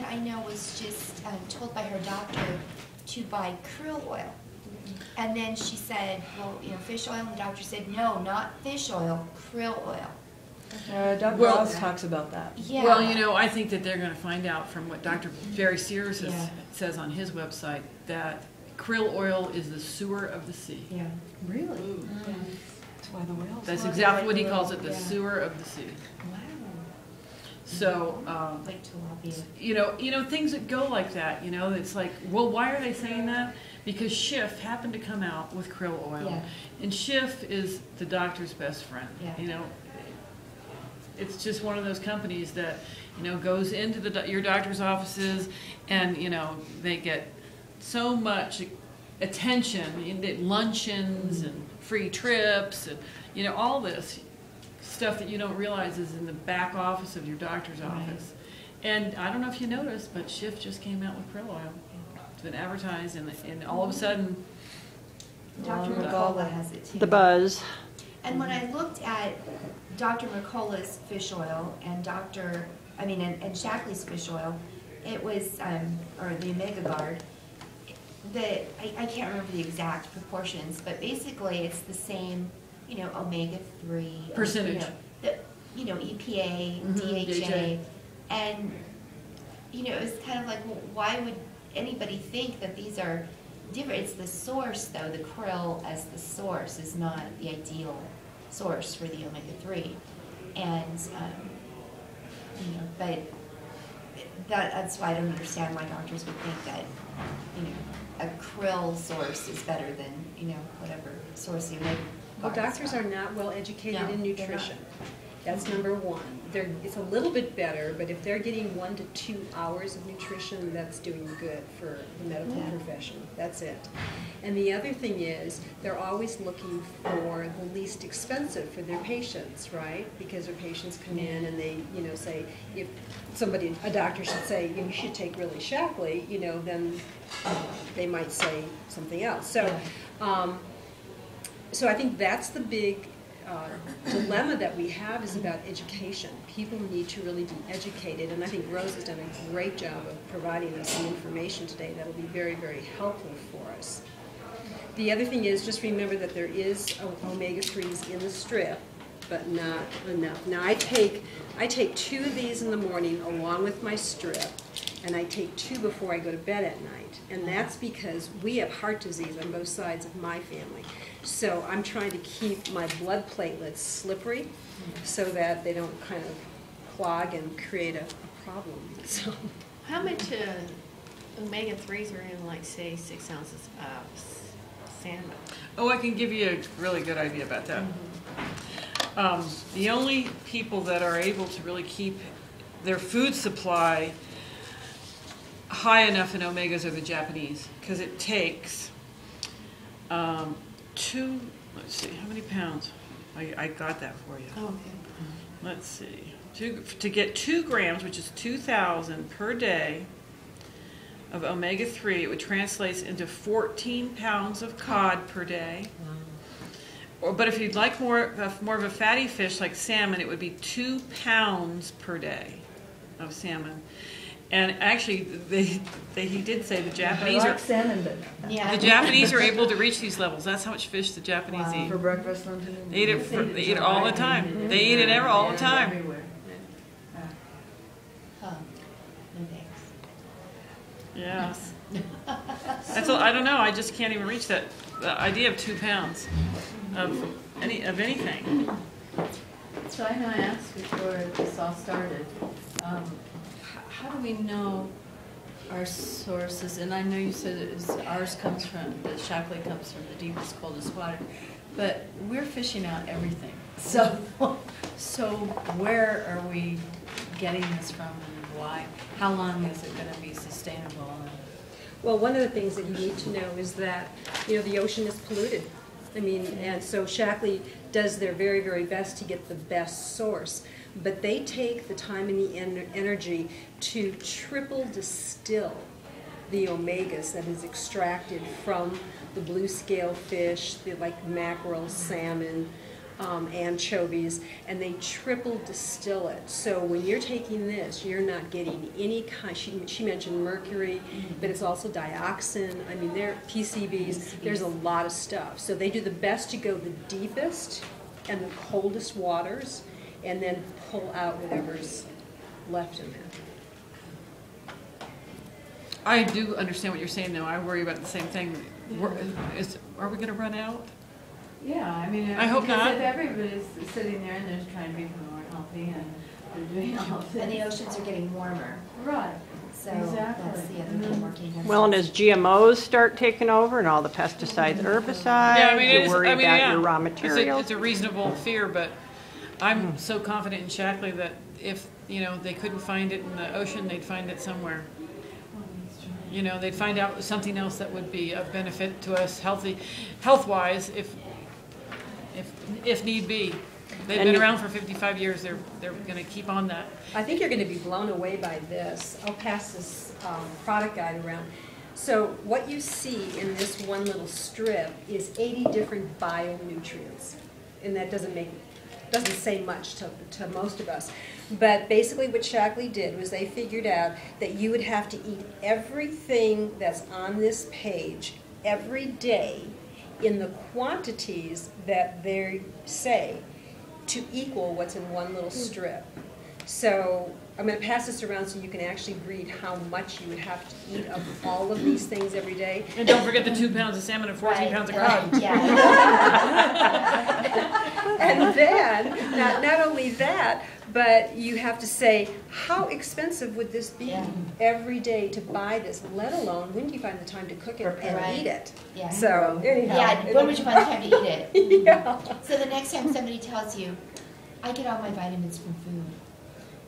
I know was just told by her doctor to buy krill oil. And then she said, well, you know, fish oil, and the doctor said, no, not fish oil, krill oil. Dr. Ross talks about that. Yeah. Well, you know, I think that they're going to find out from what Dr. Barry Sears says on his website that krill oil is the sewer of the sea. Yeah. Really? That's why the whales. That's exactly what he calls it, the sewer of the sea. Wow. So, Like tilapia. you know, things that go like that, you know, it's like, well, why are they saying that? Because Schiff happened to come out with krill oil. Yeah. And Schiff is the doctor's best friend. Yeah. You know, it's just one of those companies that, you know, goes into your doctor's offices and, you know, they get so much attention, luncheons and free trips and, you know, all this stuff that you don't realize is in the back office of your doctor's office. And I don't know if you noticed, but Schiff just came out with krill oil. It's been advertised, and all of a sudden, Dr. Mercola has it too. The buzz. And when I looked at Dr. Mercola's fish oil and and Shackley's fish oil, it was, or the Omega Guard, I can't remember the exact proportions, but basically it's the same, you know, omega-3 percentage. EPA, DHA. DHA, and you know, it was kind of like, well, why would anybody think that these are different? It's the source, though. The krill as the source is not the ideal source for the omega-3, and you know, but that's why I don't understand why doctors would think that, you know, a krill source is better than, you know, whatever source the omega. Well, doctors are not well educated in nutrition. That's number one. It's a little bit better, but if they're getting 1 to 2 hours of nutrition, that's doing good for the medical profession. That's it. And the other thing is, they're always looking for the least expensive for their patients, right? Because their patients come in and they, you know, say, if a doctor should say, you should take really Shackley, you know, then they might say something else. So, so I think that's the big dilemma that we have is about education. People need to really be educated, and I think Rose has done a great job of providing us some information today that will be very, very helpful for us. The other thing is just remember that there is omega-3s in the strip, but not enough. Now I take 2 of these in the morning along with my strip, and I take 2 before I go to bed at night. And that's because we have heart disease on both sides of my family. So I'm trying to keep my blood platelets slippery so that they don't kind of clog and create a problem. So, how much omega-3s are in, like, say, 6 ounces of salmon? Oh, I can give you a really good idea about that. The only people that are able to really keep their food supply high enough in omegas are the Japanese, because it takes let's see, how many pounds? I got that for you. Oh, okay. Let's see. To get 2 grams, which is 2,000 per day of omega-3, it would translate into 14 pounds of cod per day. But if you'd like more of a fatty fish like salmon, it would be 2 pounds per day of salmon. And actually, he did say the Japanese I like salmon, but the Japanese are able to reach these levels. That's how much fish the Japanese eat. for breakfast, lunch, and They eat it. They eat it all the time. They eat it all the time. everywhere. No thanks. Yeah. That's I don't know. I just can't even reach that. The idea of 2 pounds of anything. So I know I asked before this all started, how do we know our sources? And I know you said ours comes from, the Shackley comes from the deepest, coldest water, but we're fishing out everything. So where are we getting this from and why? How long is it going to be sustainable? well, one of the things that you need to know is that, you know, the ocean is polluted. I mean, and so Shackley does their very, very best to get the best source. But they take the time and the energy to triple distill the omegas that is extracted from the blue scale fish, like mackerel, salmon, anchovies, and they triple distill it. So when you're taking this, you're not getting any kind, she mentioned mercury, but it's also dioxin. I mean, they're PCBs, there's a lot of stuff. So they do the best to go the deepest and the coldest waters, and then pull out whatever's left in there. I do understand what you're saying, though. I worry about the same thing. Are we going to run out? Yeah, I mean, I hope because not. if everybody's sitting there and they're trying to be more healthy and they're doing all this. And the oceans are getting warmer, Right. so Exactly. that's the other thing working against Well, and us. as GMOs start taking over and all the pesticides, herbicides, Yeah, I mean, you worry about yeah. your raw It's materials. a reasonable fear, but I'm so confident in Shackley that if, they couldn't find it in the ocean, they'd find it somewhere. They'd find out something else that would be of benefit to us health-wise, if need be. They've been around for 55 years. They're going to keep on that. I think you're going to be blown away by this. I'll pass this product guide around. So what you see in this one little strip is 80 different bionutrients, and that doesn't say much to most of us. But basically what Shackley did was they figured out that you would have to eat everything that's on this page every day in the quantities that they say to equal what's in one little strip. So I'm going to pass this around so you can actually read how much you would have to eat of all of these things every day. And don't forget the 2 pounds of salmon and 14 pounds of cod. Yeah. And then, not only that, but you have to say, how expensive would this be Yeah. every day to buy this, let alone when do you find the time to cook it and Right. eat it? Yeah. So, anyhow. Yeah, when would you find the time to eat it? Yeah. So the next time somebody tells you, I get all my vitamins from food,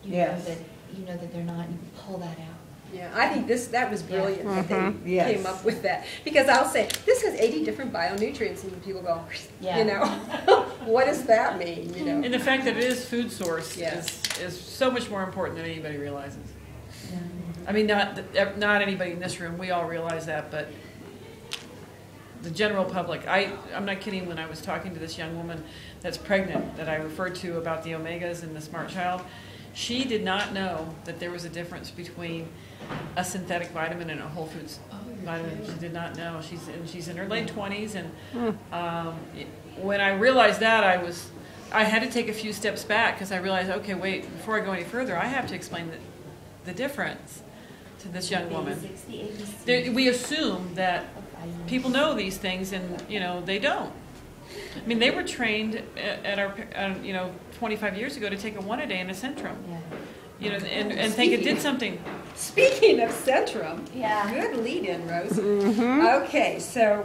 Yes. you know that they're not, you pull that out. Yeah, I think that was brilliant that they Yes. came up with that. Because I'll say, this has 80 different bionutrients, and people go, Yeah. what does that mean, And the fact that it is food source Yes. is so much more important than anybody realizes. I mean, not anybody in this room, we all realize that, but the general public, I'm not kidding when I was talking to this young woman that's pregnant that I referred to about the omegas and the Smart Child. She did not know that there was a difference between a synthetic vitamin and a whole foods vitamin. She did not know. She's in her late 20s, and when I realized that, I had to take a few steps back because I realized, okay, wait, before I go any further, I have to explain the difference to this young woman. Basics, the ABC We assume that of vitamins. people know these things, and they don't. I mean, they were trained at our 25 years ago to take a 1 a day in a Centrum, Yeah. and think it did something. Speaking of Centrum, Yeah. good lead-in, Rose. Okay, so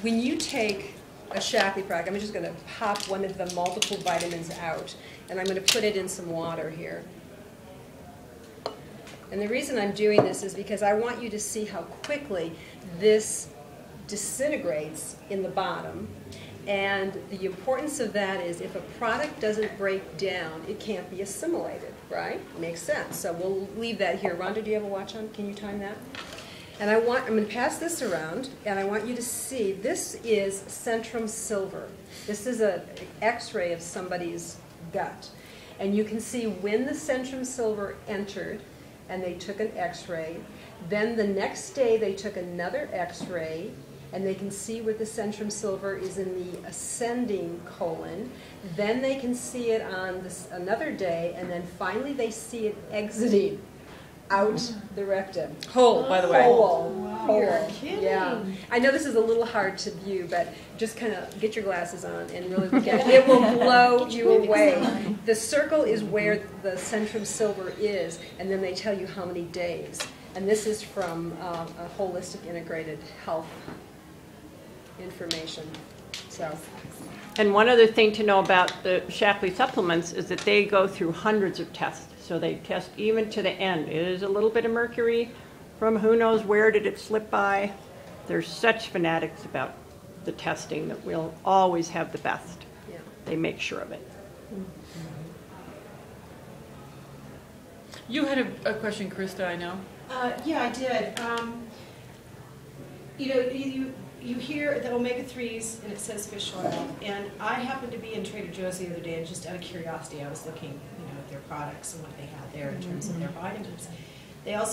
when you take a Shackley product, I'm just going to pop one of the multiple vitamins out, and I'm going to put it in some water here. And the reason I'm doing this is because I want you to see how quickly this disintegrates in the bottom. And the importance of that is if a product doesn't break down, it can't be assimilated, right? Makes sense. So we'll leave that here. Rhonda, do you have a watch on? Can you time that? And I'm going to pass this around, and I want you to see, this is Centrum Silver. This is an x-ray of somebody's gut. And you can see when the Centrum Silver entered, and they took an x-ray. Then the next day they took another x-ray, and they can see where the Centrum Silver is in the ascending colon. Then they can see it on another day, and then finally they see it exiting out the rectum. Whole, by the way. Whole. You're kidding. Yeah. I know this is a little hard to view, but just kind of get your glasses on and really look at it. It will blow you away. The circle is where the Centrum Silver is, and then they tell you how many days. And this is from a holistic integrated health information. So, And one other thing to know about the Shackley supplements is that they go through hundreds of tests. So they test even to the end. It is a little bit of mercury from who knows where did it slip by. They're such fanatics about the testing that we'll always have the best. yeah. They make sure of it. You had a question, Krista, I know. Yeah, I did. you hear the omega-3s and it says fish oil, and I happened to be in Trader Joe's the other day, and just out of curiosity, I was looking, at their products and what they had there in terms of their vitamins. They also